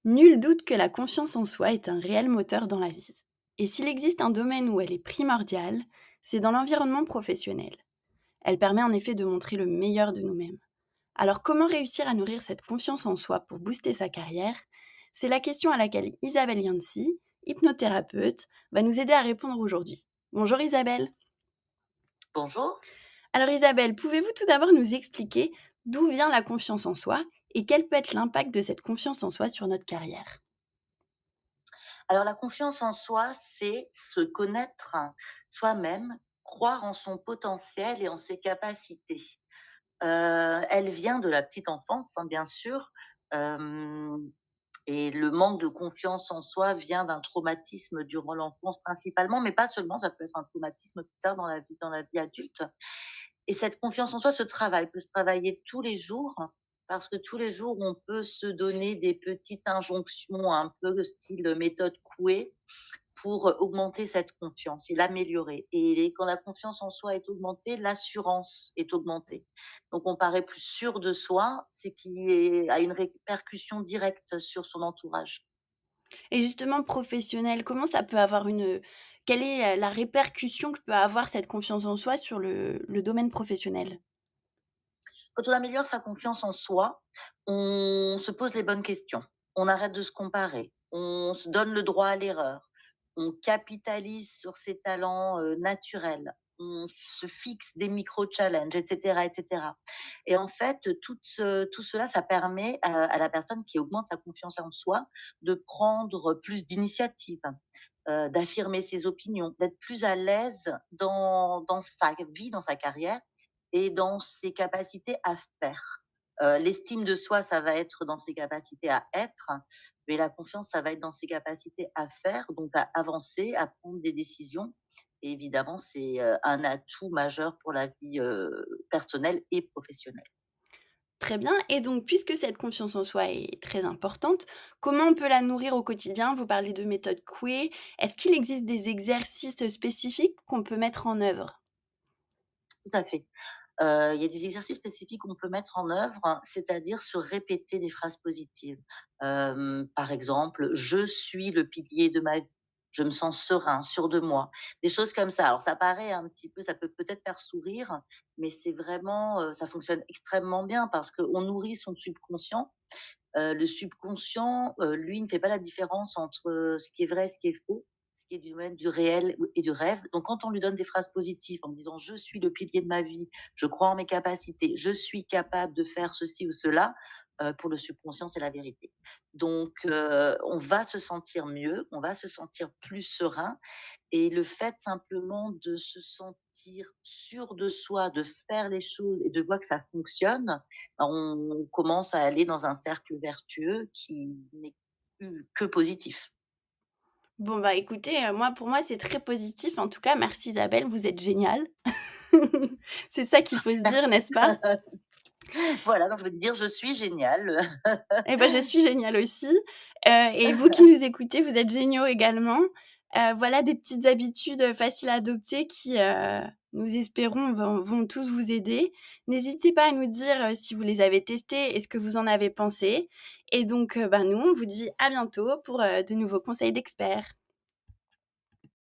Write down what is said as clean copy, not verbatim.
Nul doute que la confiance en soi est un réel moteur dans la vie. Et s'il existe un domaine où elle est primordiale, c'est dans l'environnement professionnel. Elle permet en effet de montrer le meilleur de nous-mêmes. Alors comment réussir à nourrir cette confiance en soi pour booster sa carrière? C'est la question à laquelle Isabelle Yancy, hypnothérapeute, va nous aider à répondre aujourd'hui. Bonjour Isabelle. Bonjour. Alors Isabelle, pouvez-vous tout d'abord nous expliquer d'où vient la confiance en soi et quel peut être l'impact de cette confiance en soi sur notre carrière? Alors la confiance en soi, c'est se connaître soi-même, croire en son potentiel et en ses capacités. Elle vient de la petite enfance, hein, bien sûr, hem et le manque de confiance en soi vient d'un traumatisme durant l'enfance principalement, mais pas seulement, ça peut être un traumatisme plus tard dans la vie adulte. Et cette confiance en soi peut se travailler tous les jours, parce que tous les jours, on peut se donner des petites injonctions un peu style méthode Coué pour augmenter cette confiance et l'améliorer. Et quand la confiance en soi est augmentée, l'assurance est augmentée. Donc on paraît plus sûr de soi, c'est qui a une répercussion directe sur son entourage. Et justement professionnel, comment ça peut avoir une, quelle est, la répercussion que peut avoir cette confiance en soi sur le domaine professionnel? Quand on améliore sa confiance en soi, on se pose les bonnes questions. On arrête de se comparer. On se donne le droit à l'erreur. On capitalise sur ses talents naturels. On se fixe des micro-challenges, etc., etc. Et en fait, tout cela, ça permet à la personne qui augmente sa confiance en soi de prendre plus d'initiatives, d'affirmer ses opinions, d'être plus à l'aise dans sa vie, dans sa carrière et dans ses capacités à faire. L'estime de soi, ça va être dans ses capacités à être, mais la confiance, ça va être dans ses capacités à faire, donc à avancer, à prendre des décisions. Et évidemment, c'est un atout majeur pour la vie personnelle et professionnelle. Très bien, et donc puisque cette confiance en soi est très importante, comment on peut la nourrir au quotidien? Vous parlez de méthode Coué. Est-ce qu'il existe des exercices spécifiques qu'on peut mettre en œuvre? Tout à fait. Il y a des exercices spécifiques qu'on peut mettre en œuvre, c'est-à-dire se répéter des phrases positives. Par exemple: «Je suis le pilier de ma vie», «Je me sens serein, sûr de moi», des choses comme ça. Alors ça paraît un petit peu, ça peut peut-être faire sourire, mais c'est vraiment, ça fonctionne extrêmement bien parce qu'on nourrit son subconscient. Le subconscient, lui, ne fait pas la différence entre ce qui est vrai et ce qui est faux, ce qui est du domaine du réel et du rêve. Donc quand on lui donne des phrases positives en disant: «Je suis le pilier de ma vie, je crois en mes capacités, je suis capable de faire ceci ou cela», pour le subconscient, c'est la vérité. Donc on va se sentir mieux, on va se sentir plus serein et le fait simplement de se sentir sûr de soi, de faire les choses et de voir que ça fonctionne, ben, on commence à aller dans un cercle vertueux qui n'est plus que positif. Bon, bah, écoutez, moi pour moi c'est très positif. En tout cas, merci Isabelle, vous êtes géniale. C'est ça qu'il faut se dire, n'est-ce pas? Voilà, donc je vais te dire: «Je suis géniale». Eh ben, je suis géniale aussi, et vous qui nous écoutez, vous êtes géniaux également. Voilà des petites habitudes, faciles à adopter qui, nous espérons vont tous vous aider. N'hésitez pas à nous dire, si vous les avez testés et ce que vous en avez pensé, et donc, bah, nous on vous dit à bientôt pour, de nouveaux conseils d'experts.